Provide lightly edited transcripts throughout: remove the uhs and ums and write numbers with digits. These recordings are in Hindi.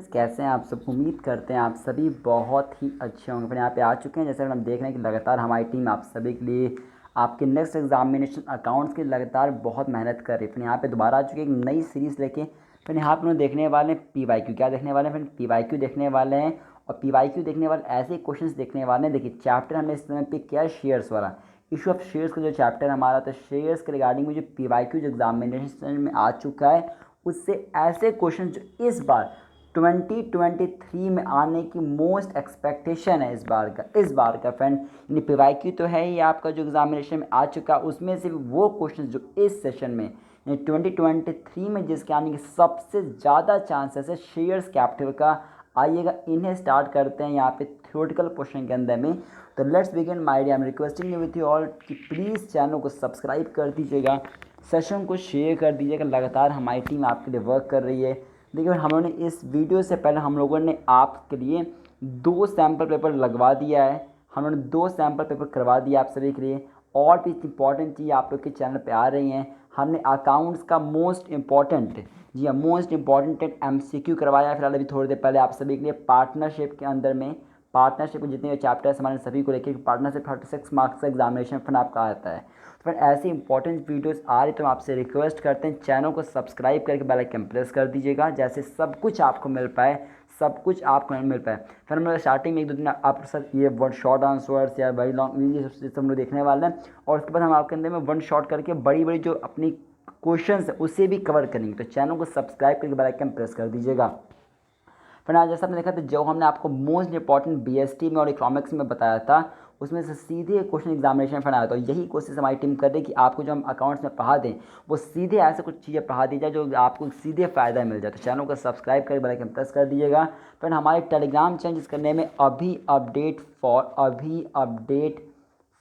कैसे हैं आप सब। उम्मीद करते हैं आप सभी बहुत ही अच्छे होंगे। फिर यहाँ पे आ चुके हैं, जैसे हम देख रहे हैं कि लगातार हमारी टीम आप सभी के लिए आपके नेक्स्ट एग्जामिनेशन अकाउंट्स के लगातार बहुत मेहनत कर रही है। फिर यहाँ पे दोबारा आ चुके हैं एक नई सीरीज़ लेके। फिर यहाँ पर देखने वाले हैं PYQ। क्या देखने वाले हैं? फिर PYQ देखने वाले हैं। और PYQ देखने वाले ऐसे क्वेश्चन देखने वाले हैं। देखिए चैप्टर हमने इस समय पिक किया है शेयर्स वाला, इशू ऑफ शेयर्स का जो चैप्टर हमारा, तो शेयर्स के रिगार्डिंग में जो PYQ जो एग्जामिनेशन में आ चुका है, उससे ऐसे क्वेश्चन जो इस बार 2023 में आने की मोस्ट एक्सपेक्टेशन है इस बार का फ्रेंड। यानी PYQ तो है ही आपका जो एग्जामिनेशन में आ चुका, उसमें से वो क्वेश्चन जो इस सेशन में यानी 2023 में जिसके आने की सबसे ज़्यादा चांसेस है शेयर्स कैपिटल का, आइएगा इन्हें स्टार्ट करते हैं यहाँ पे थ्योरेटिकल पोर्शन के अंदर में। तो let's begin my dear, I am requesting you with you all कि प्लीज़ चैनल को सब्सक्राइब कर दीजिएगा, सेशन को शेयर कर दीजिएगा। लगातार हमारी टीम आपके लिए वर्क कर रही है। देखिए हम लोगों ने इस वीडियो से पहले हम लोगों ने आपके लिए 2 सैम्पल पेपर लगवा दिया है, हम लोगों ने 2 सैम्पल पेपर करवा दिया आप सभी के लिए। और भी इंपॉर्टेंट चीज़ आप लोग के चैनल पे आ रही हैं। हमने अकाउंट्स का मोस्ट इम्पॉर्टेंट, जी हाँ, मोस्ट इम्पॉर्टेंट MCQ करवाया है फिलहाल अभी थोड़ी देर पहले आप सभी के लिए। पार्टनरशिप के अंदर में, पार्टनरशिप के जितने चैप्टर्स हमारे सभी को लेकर पार्टनरशिप 36 मार्क्स का एग्जामिनेशन फिर आपका आता है। तो फिर ऐसी इंपॉर्टेंट वीडियोस आ रही तो हम आपसे रिक्वेस्ट करते हैं चैनल को सब्सक्राइब करके बेल आइकन प्रेस कर दीजिएगा, जैसे सब कुछ आपको मिल पाए, सब कुछ आपको मिल पाए। फिर हम लोग स्टार्टिंग में 1-2 दिन आप सर ये वन शॉर्ट आंसर्स या वेरी लॉन्ग ये सब हम लोग देखने वाले हैं। और उसके बाद हम आपके अंदर में वन शॉट करके बड़ी बड़ी जो अपनी क्वेश्चंस है उसे भी कवर करेंगे। तो चैनल को सब्सक्राइब करके बेल आइकन प्रेस कर दीजिएगा। फिर आज जैसा आपने देखा था, जो हमने आपको मोस्ट इंपॉर्टेंट BST में और इकोनॉमिक्स में बताया था, उसमें से सीधे क्वेश्चन एग्जामिनेशन फंड आया था। यही कोशिश हमारी टीम कर रही है कि आपको जो हम अकाउंट्स में पढ़ा दें वो सीधे ऐसे कुछ चीज़ें पढ़ा दी जाए जो आपको सीधे फ़ायदा मिल जाए। तो चैनल को सब्सक्राइब करके बेल आइकन प्रेस कर दीजिएगा। फिर हमारे टेलीग्राम चेंज करने में अभी अपडेट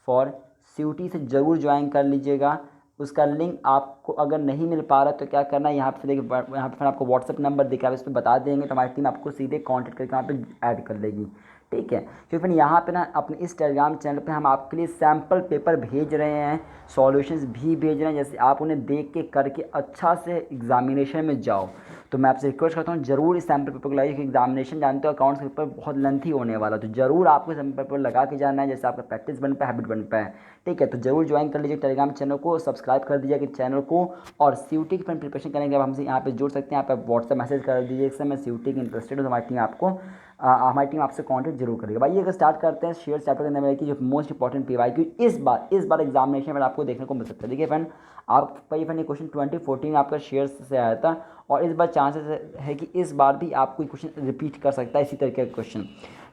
फॉर CUT से ज़रूर ज्वाइन कर लीजिएगा। उसका लिंक आपको अगर नहीं मिल पा रहा तो क्या करना है, यहाँ पे देखिए, यहाँ पे फिर आपको WhatsApp नंबर दिखा है, इस पर बता देंगे तो हमारी टीम आपको सीधे कांटेक्ट करके वहाँ पे ऐड कर लेगी। ठीक है, क्योंकि फिर यहाँ पे ना अपने इस टेलीग्राम चैनल पे हम आपके लिए सैम्पल पेपर भेज रहे हैं, सॉल्यूशंस भी भेज रहे हैं, जैसे आप उन्हें देख के करके अच्छा से एग्जामिनेशन में जाओ। तो मैं आपसे रिक्वेस्ट करता हूँ जरूर इस सैम्पल पेपर को लगाइए, क्योंकि एग्जामिनेशन जानते हो अकाउंट्स पेपर बहुत लेंथी होने वाला, तो जरूर आपको सैम्पल पेपर लगा के जाना है, जैसे आपका प्रैक्टिस बन पाए, हैबिट बन पाए। ठीक है, तो जरूर ज्वाइन कर लीजिए टेलीग्राम चैनल को, सब्सक्राइब कर दीजिए चैनल को। और CUT की प्रिपरेशन करेंगे अब हमसे यहाँ पे जुड़ सकते हैं, यहाँ पे WhatsApp मैसेज कर दीजिए, इससे मैं CUT की इंटरेस्टेड हूँ, हमारी टीम आपसे कांटेक्ट जरूर करेगी। भाई अगर स्टार्ट करते हैं शेयर चैप्टर के अंदर में कि जो मोस्ट इंपॉर्टेंट PYQ इस बार एग्जामिनेशन में आपको देखने को मिल सकता है। देखिए फ्रेंड, आपका ये फ्रेंड क्वेश्चन 2014 आपका शेयर्स से आया था, और इस बार चांसेस है कि इस बार भी आपको क्वेश्चन रिपीट कर सकता है इसी तरीके का question.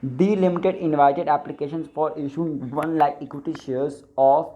The limited invited application for issuing 1 lakh equity shares of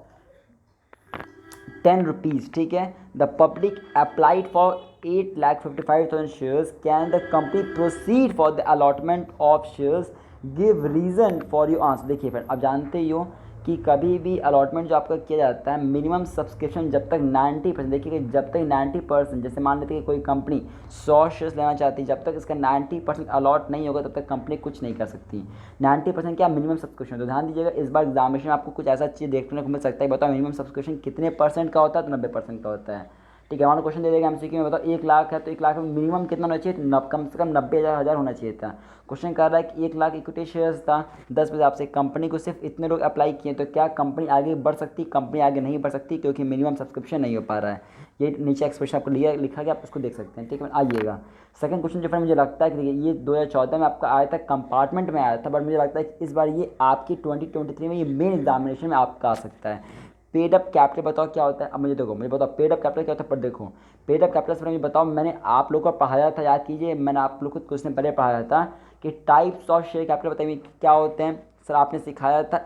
10 rupees. ठीक है, the public applied for 8,55,000 shares, can the company proceed for the allotment of shares, give reason for your answer. देखिए फ्रेंड, आप जानते ही हो कि कभी भी अलॉटमेंट जो आपका किया जाता है, मिनिमम सब्सक्रिप्शन जब तक 90%, देखिए जब तक 90%, जैसे मान लेते हैं कि कोई कंपनी 100 शेयर्स लेना चाहती है, जब तक इसका 90% अलॉट नहीं होगा तब तक कंपनी कुछ नहीं कर सकती। 90% क्या मिनिमम सब्सक्रिप्शन। तो ध्यान दीजिएगा, इस बार एग्जामिनेशन में आपको कुछ ऐसा चीज़ देखने को मिल सकता है। बताओ मिनिमम सब्सक्रिप्शन कितने % का होता है? तो 90% का होता है। ठीक है, हमारा क्वेश्चन दे देगा MCQ में, बताओ 1 लाख है तो 1 लाख में मिनिमम कितना होना चाहिए? कम से कम 90,000 होना चाहिए था। क्वेश्चन कर रहा है कि 1 लाख इक्विटी शेयर्स था 10 बजे आपसे, कंपनी को सिर्फ इतने लोग अप्लाई किए, तो क्या कंपनी आगे बढ़ सकती? कंपनी आगे नहीं बढ़ सकती, क्योंकि मिनिमम सब्सक्रिप्शन नहीं हो पा रहा है। ये नीचे एक्सप्रेशन आपको लिखा गया, आप उसको देख सकते हैं। ठीक है, आइएगा सेकंड क्वेश्चन जो फिर मुझे लगता है कि देखिए ये 2014 में आपका आया था, कंपार्टमेंट में आया था, बट मुझे लगता है कि इस बार ये आपकी 2023 में ये मेन एग्जामिनेशन में आपका आ सकता है। पेड अप कैपिटल बताओ क्या होता है? अब मुझे बताओ पेड अप कैपिटल क्या होता है। पर देखो पेड अप कैपिटल से मुझे बताओ, मैंने आप लोगों को पढ़ाया था, याद कीजिए, मैंने आप लोग को कुछ दिन पहले पढ़ाया था कि टाइप्स ऑफ शेयर कैपिटल बताइए क्या होते हैं। सर आपने सिखाया था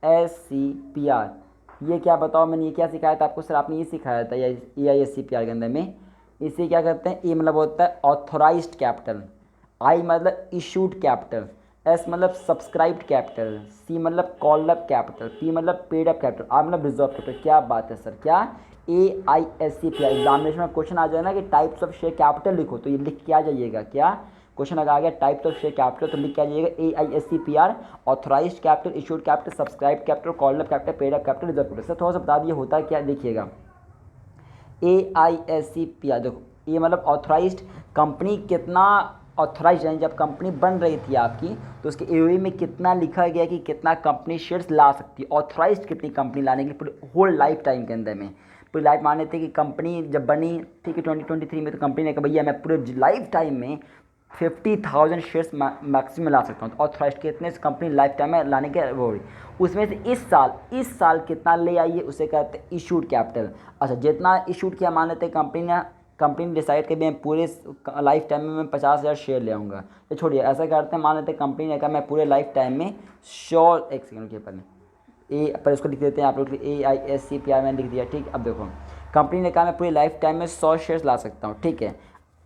AISCPR, ये क्या बताओ, मैंने ये क्या सिखाया था आपको? सर आपने ये सिखाया था या AISCPR के अंदर में, इसे क्या करते हैं? ए मतलब होता है ऑथोराइज्ड कैपिटल, आई मतलब इशूड कैपिटल, एस मतलब सब्सक्राइब्ड कैपिटल, सी मतलब कॉल्ड अप कैपिटल, पी मतलब पेड अप कैपिटल, आर मतलब रिजर्व कैपिटल। क्या बात है सर, क्या AISCPR एग्जामिनेशन में क्वेश्चन आ जाए ना कि टाइप्स ऑफ शेयर कैपिटल लिखो, तो ये लिख के आ जाइएगा। क्या क्वेश्चन अगर आ गया टाइप्स ऑफ शेयर कैपिटल, तो लिख के आ जाइएगा AISCPR, authorised capital, issued capital, subscribe capital, called up capital, paid up capital, reserve capital. Sir थोड़ा सा बता दिए होता क्या, देखिएगा AISCPR देखो ये मतलब ऑथराइज्ड कंपनी कितना ऑथराइज है, जब कंपनी बन रही थी आपकी तो उसके एओई में कितना लिखा गया कि कितना कंपनी शेयर्स ला सकती है, ऑथराइज कितनी कंपनी लाने के लिए पूरे होल लाइफ टाइम के अंदर में। पूरी लाइफ मान लेते हैं कि कंपनी जब बनी, ठीक है 2023 में, तो कंपनी ने कहा भैया मैं पूरे लाइफ टाइम में 50,000 शेयर्स मैक्सिमम ला सकता हूँ। तो ऑथराइज कितने कंपनी लाइफ टाइम में लाने के वो हुई, उसमें से इस साल कितना ले आई है उसे कहते हैं इशूड कैपिटल। अच्छा जितना इशूड किया, मान लेते हैं कंपनी ने डिसाइड कर मैं पूरे लाइफ टाइम में मैं 50,000 शेयर ले आऊँगा, तो छोड़िए ऐसा करते हैं, मान लेते हैं कंपनी ने कहा मैं पूरे लाइफ टाइम में एक सेकंड के पहले पर इसको लिख देते हैं आप लोग, AISCPR मैंने लिख दिया, ठीक। अब देखो कंपनी ने कहा मैं पूरे लाइफ टाइम में 100 शेयर्स ला सकता हूँ, ठीक है।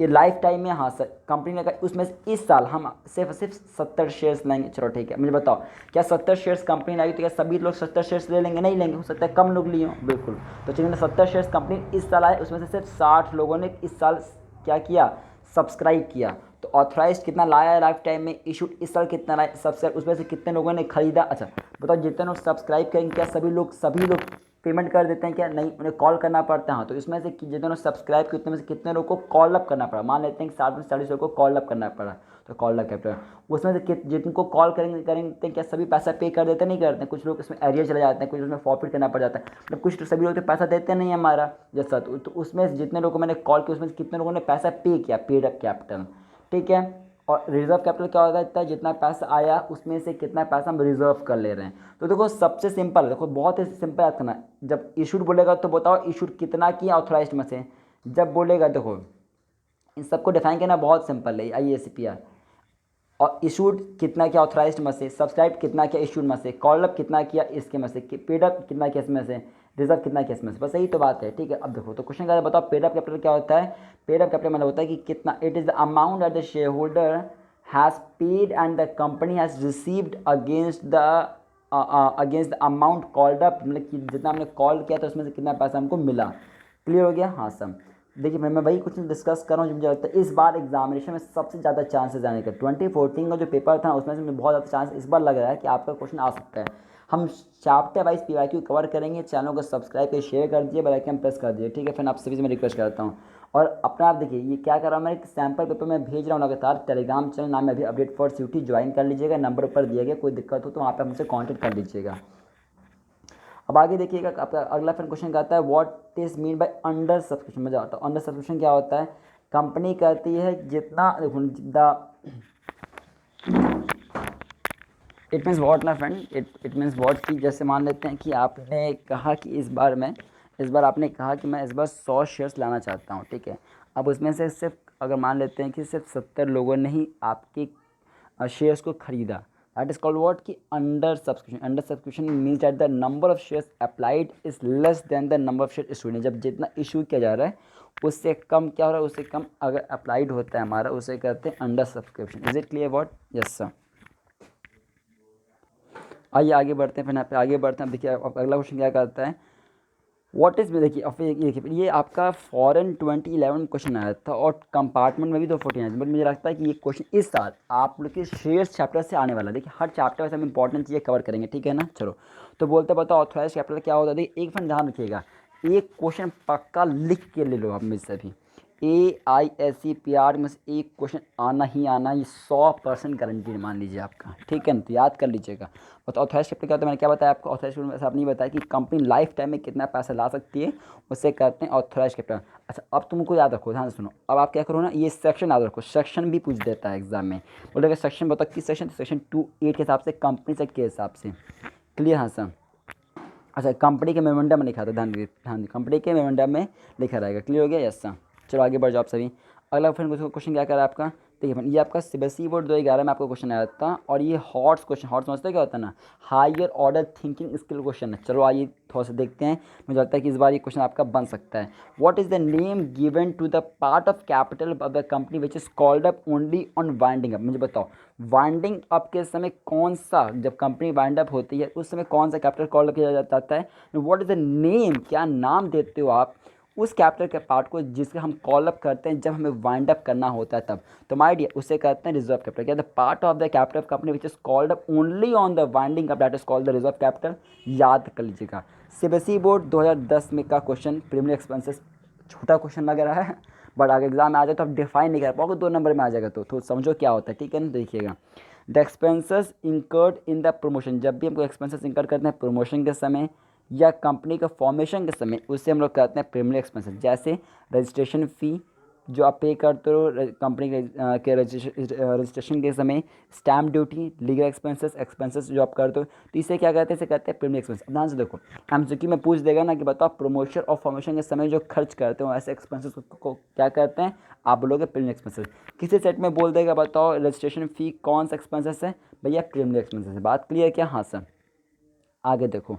ये लाइफ टाइम में, हाँ सर, कंपनी ने कहा उसमें से इस साल हम सिर्फ 70 शेयर्स लेंगे। चलो ठीक है, मुझे बताओ क्या 70 शेयर्स कंपनी लाई तो क्या सभी लोग 70 शेयर्स ले लेंगे? नहीं लेंगे, हो सकता है कम लोग लिए हों, बिल्कुल। तो चलिए 70 शेयर्स कंपनी इस साल आए, उसमें से सिर्फ 60 लोगों ने इस साल क्या किया, सब्सक्राइब किया। तो ऑथराइज कितना लाया है लाइफ टाइम में, इशूड इस साल कितना लाया सबसे, उसमें से कितने लोगों ने खरीदा। अच्छा बताओ जितने लोग सब्सक्राइब करेंगे क्या सभी लोग पेमेंट कर देते हैं क्या? नहीं, उन्हें कॉल करना पड़ता है। हाँ, तो इसमें से जितने लोग सब्सक्राइब किए उतने में से कितने लोगों को कॉल अप करना पड़ा, मान लेते हैं कि 60 लोगों को कॉल अप करना पड़ा, तो कॉल अप कैपिटल उसमें से जिनको कॉल करेंगे क्या सभी पैसा पे कर देते? नहीं करते, कुछ लोग इसमें एरियर चले जाते हैं, कुछ उसमें फॉरफिट करना पड़ जाता है, मतलब कुछ सभी लोग तो पैसा देते नहीं है हमारा जैसा। तो उसमें से जितने लोगों को मैंने कॉल किया उसमें से कितने लोगों ने पैसा पे किया, पेड अप कैपिटल, ठीक है। और रिजर्व कैपिटल क्या होता है, जितना पैसा आया उसमें से कितना पैसा हम रिजर्व कर ले रहे हैं। तो देखो सबसे सिंपल, देखो बहुत ही सिंपल याद करना, जब इशूड बोलेगा तो बताओ इशूड कितना किया ऑथराइज्ड में से, जब बोलेगा देखो इन सबको डिफाइन करना बहुत सिंपल है, ISPR। और इशूड कितना किया ऑथराइज्ड में से, सब्सक्राइब कितना किया इशूड में से, कॉल अप कितना किया इसके में से, पेड अप कितना किया इसमें से, रिजर्व कितना किया इसमें से, बस यही तो बात है, ठीक है। अब देखो तो क्वेश्चन क्या है, बताओ पेड अप कैपिटल क्या होता है। पेड अप कैपिटल मतलब होता है कि कितना, it is the amount that the share holder has paid and the company has received against the amount called up, मतलब कि जितना हमने कॉल किया था उसमें से कितना पैसा हमको मिला। क्लियर हो गया? हाँ सर। देखिए मैं वही कुछ डिस्कस कर रहा हूँ जो मुझे लगता है इस बार एग्जामिनेशन में सबसे ज़्यादा चांसेस आने का। 2014 का जो पेपर था उसमें से मुझे बहुत ज़्यादा चांस इस बार लग रहा है कि आपका क्वेश्चन आ सकता है। हम चैप्टर वाइज PYQ कवर करेंगे, चैनल को सब्सक्राइब कर शेयर कर दीजिए, बेल आइकन प्रेस कर दीजिए, ठीक है। फिर आप सभी से मैं रिक्वेस्ट करता हूँ। और अपना आप देखिए ये क्या कर रहा हूँ, मैं एक सैम्पल पेपर में भेज रहा हूँ लगातार, टेलीग्राम चैनल नाम है अभी अपडेट फॉर CUT, ज्वाइन कर लीजिएगा, नंबर ऊपर दिया गया, कोई दिक्कत हो तो वहाँ पर हमसे कॉन्टैक्ट कर लीजिएगा। अब आगे देखिएगा आपका अगला फिर क्वेश्चन आता है what is mean by under subscription. मजा आता है, अंडर सब्सक्रिप्शन क्या होता है, कंपनी कहती है जितना द इट मीन्स वॉट ना फ्रेंड, इट मीन्स वॉट की जैसे मान लेते हैं कि आपने कहा कि इस बार आपने कहा कि मैं इस बार 100 शेयर्स लाना चाहता हूँ, ठीक है। अब उसमें से सिर्फ अगर मान लेते हैं कि सिर्फ 70 लोगों ने ही आपके शेयर्स को खरीदा, दैट इज कॉल्ड व्हाट कि under subscription. Under subscription means that the number of shares applied is less than the number of share issued. जब जितना इशू किया जा रहा है उससे कम क्या हो रहा है, उससे कम अगर अप्लाइड होता है हमारा, उसे कहते हैं under subscription. Is it clear what? Yes sir. आइए आगे बढ़ते हैं, फिर यहाँ पे आगे बढ़ते हैं। देखिए अगला क्वेश्चन क्या करता है, व्हाट इज, देखिए अब ये आपका फॉरेन 2011 क्वेश्चन आया था और कंपार्टमेंट में भी 249, बट मुझे लगता है कि ये क्वेश्चन इस साल आप लोग के शेयर्स चैप्टर से आने वाला है। देखिए हर चैप्टर से हम इंपॉर्टेंट चीज़ें कवर करेंगे, ठीक है ना। चलो तो बोलते बताओ ऑथराइज कैपिटल क्या होता है। देखिए एक फन ध्यान रखिएगा, एक क्वेश्चन पक्का लिख के ले लो आप मुझसे भी, AISCPR में से एक क्वेश्चन आना ही आना, ये 100% गारंटी मान लीजिए आपका, ठीक है ना। तो याद कर लीजिएगा। और ऑथराइज कैपिटल क्या होता है, मैंने क्या बताया आपको, ऑथराइज कैपिटल में ऐसा आपने बताया कि कंपनी लाइफ टाइम में कितना पैसा ला सकती है, उससे कहते हैं ऑथराइज कैपिटल। अच्छा अब तुमको याद रखो, ध्यान से सुनो, अब आप क्या करो ना, ये सेक्शन याद रखो, सेक्शन भी पूछ देता है एग्जाम में। बोलेगा सेक्शन बताओ किस सेक्शन, सेक्शन 28 के हिसाब से, कंपनी सेक्ट के हिसाब से। क्लियर? हाँ सर। अच्छा कंपनी के मेमोरेंडम में लिखा था, ध्यान कंपनी के मेमोरेंडम में लिखा रहेगा। क्लियर हो गया? Yes sir. चलो आगे बढ़ जाओ आप सभी। अगला फिर क्वेश्चन क्या करा आपका, देखिए फ्रेंड ये आपका CBSE बोर्ड 2011 में आपको क्वेश्चन आया था और ये हॉट्स क्वेश्चन, हॉट समझते क्या होता है ना, higher order thinking skill question है। चलो आइए थोड़ा सा देखते हैं, मुझे लगता है कि इस बार ये क्वेश्चन आपका बन सकता है। What is the name given to the part of capital of the company which is called up only on winding up. मुझे बताओ वाइंडिंग अप के समय कौन सा, जब कंपनी वाइंड अप होती है उस समय कौन सा कैपिटल कॉल अप किया जाता है। व्हाट इज द नेम, क्या नाम देते हो आप उस कैपिटल के पार्ट को जिसके हम कॉल अप करते हैं जब हमें वाइंड अप करना होता है तब। तो माय डियर उसे कहते हैं रिजर्व कैपिटल। क्या the part of the capital of company which is called up only on the winding up, that is called the reserve capital. याद कर लीजिएगा। CBSE बोर्ड 2010 में का क्वेश्चन, प्रीलिमिनरी एक्सपेंसेस, छोटा क्वेश्चन लग रहा है बट अगर एग्जाम में आ जाए तो आप डिफाइन नहीं कर पाओगे, 2 नंबर में आ जाएगा। तो समझो क्या होता है, ठीक है ना। देखिएगा, the expenses incurred in the promotion, जब भी हमको एक्सपेंसेस इंकर करते हैं प्रमोशन के समय या कंपनी का फॉर्मेशन के समय, उससे हम लोग कहते हैं प्राइमरी एक्सपेंसेस। जैसे रजिस्ट्रेशन फ़ी जो आप पे करते हो कंपनी के रजिस्ट्रेशन के समय, स्टैम्प ड्यूटी, लीगल एक्सपेंसेस जो आप करते हो, तो इसे क्या कहते हैं, इसे कहते हैं प्राइमरी एक्सपेंस। ध्यान से देखो, एमसीक्यू में पूछ देगा ना कि बताओ प्रमोशन और फॉर्मेशन के समय जो खर्च करते हो ऐसे एक्सपेंसेस को क्या कहते हैं, आप बोलोगे प्राइमरी एक्सपेंसेस। किसी सेट में बोल देगा बताओ रजिस्ट्रेशन फ़ी कौन सा एक्सपेंसेस है, भैया प्राइमरी एक्सपेंसेस है। बात क्लियर क्या? हाँ सर। आगे देखो,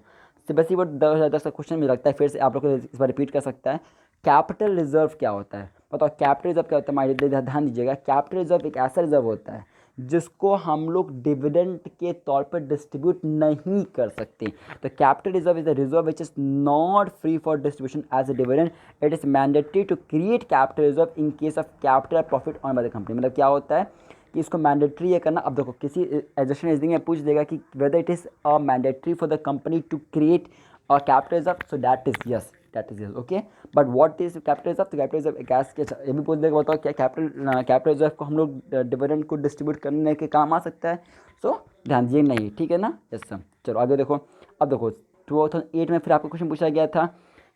बस ये वो 10 का क्वेश्चन मुझे लगता है फिर से आप लोग को इस बार रिपीट कर सकता है। कैपिटल रिजर्व क्या होता है, बताओ कैपिटल रिजर्व क्या होता है। हमारे ध्यान दीजिएगा, कैपिटल रिजर्व एक ऐसा रिजर्व होता है जिसको हम लोग डिविडेंड के तौर पर डिस्ट्रीब्यूट नहीं कर सकते। तो capital reserve is the reserve which is not free for distribution as a dividend, it is mandatory to create capital reserve in case of capital profit on by the company. मतलब क्या होता है कि इसको मैंडेटरी है करना। अब देखो, किसी एग्जामिनेशन रीजनिंग में पूछ देगा कि whether it is mandatory for the company to create a capital reserve, so that is yes, okay. But what is capital reserve? तो कैपिटल रिजर्व एक ऐसा, ये भी पूछ देगा बताओ क्या कैपिटल रिजर्व को हम लोग डिविडेंड को डिस्ट्रीब्यूट करने के काम आ सकता है। सो ध्यान दीजिए, नहीं, ठीक है ना। Yes sir. चलो आगे देखो। अब देखो 2008 में फिर आपको क्वेश्चन पूछा गया था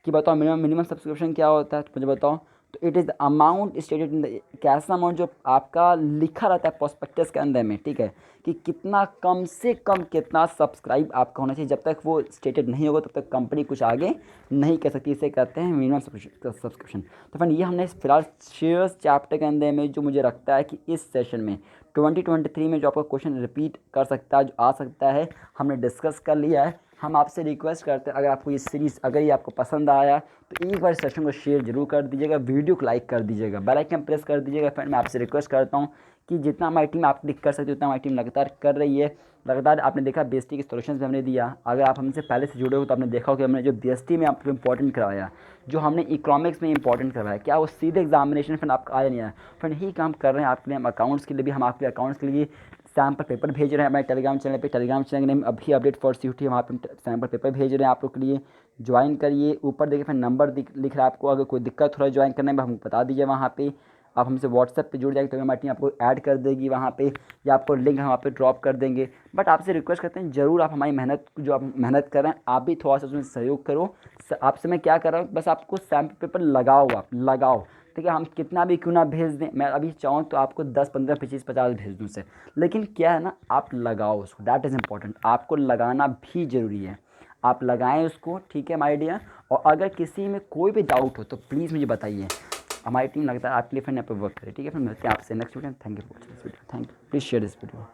कि बताओ मिनिमम सब्सक्रिप्शन क्या होता है, तो मुझे बताओ। तो it is the amount stated in the, कैसा अमाउंट जो आपका लिखा रहता है प्रोस्पेक्टस के अंदर में, ठीक है, कि कितना कम से कम कितना सब्सक्राइब आपका होना चाहिए। जब तक वो स्टेटेड नहीं होगा तब तक कंपनी कुछ आगे नहीं कर सकती। इसे कहते हैं मिनिमम सब्सक्रिप्शन। तो फ्रेंड, ये हमने फिलहाल शेयर्स चैप्टर के अंदर में जो मुझे लगता है कि इस सेशन में 2023 में जो आपका क्वेश्चन रिपीट कर सकता है, जो आ सकता है, हमने डिस्कस कर लिया है। हम आपसे रिक्वेस्ट करते हैं, अगर आपको ये सीरीज़ अगर ये आपको पसंद आया तो एक बार सेशन को शेयर जरूर कर दीजिएगा, वीडियो को लाइक कर दीजिएगा, बेल आइकन प्रेस कर दीजिएगा। फ्रेंड, मैं आपसे रिक्वेस्ट करता हूँ कि जितना हमारी टीम आप क्लिक कर सकती है उतना हमारी टीम लगातार कर रही है। लगातार आपने देखा बीएसटी के सॉल्यूशंस भी हमने दिया। अगर आप हमसे पहले से जुड़े हो तो आपने देखा हो कि हमने जो बीएसटी में आपको इंपॉर्टेंट करवाया, जो हमने इकोनॉमिक्स में इंपॉर्टेंट करवाया, क्या वो सीधे एग्जामिनेशन फ्रेंड आपका आया नहीं आया। फ्रेंड, यही काम कर रहे हैं आपके लिए। हम अकाउंट्स के लिए भी, हम आपके अकाउंट्स के लिए सैम्पल पेपर भेज रहे हैं हमारे टेलीग्राम चैनल पे। टेलीग्राम चैनल के नेम अभी अपडेट फॉर सीयूटी, वहाँ पे सैम्पल पेपर भेज रहे हैं आप लोग के लिए। ज्वाइन करिए, ऊपर देखिए फिर नंबर लिख रहा है आपको। अगर कोई दिक्कत हो रहा है ज्वाइन करने में, हमको बता दीजिए। वहाँ पे आप हमसे व्हाट्सएप पे जुड़ जाएंगे तो हमारी टीम आपको ऐड कर देगी वहाँ पे, या आपको लिंक हम वहाँ पे ड्रॉप कर देंगे। बट आपसे रिक्वेस्ट करते हैं ज़रूर आप हमारी मेहनत, जो आप मेहनत कर रहे हैं, आप भी थोड़ा सा उसमें सहयोग करो। आपसे मैं क्या कर रहा हूँ, बस आपको सैम्पल पेपर लगाओ, आप लगाओ, ठीक है। हम कितना भी क्यों ना भेज दें, मैं अभी चाहूँ तो आपको 10, 15, 25, 50 भेज दूँ से, लेकिन क्या है ना, आप लगाओ उसको, दैट इज़ इम्पॉर्टेंट। आपको लगाना भी ज़रूरी है, आप लगाएं उसको, ठीक है माय डियर। और अगर किसी में कोई भी डाउट हो तो प्लीज़ मुझे बताइए, हमारी टीम लगता है आपके लिए फिर यहाँ पर वर्क करे, ठीक है। फिर मिलते हैं आपसे next video. Thank you for watching this video, thank you, please share this video.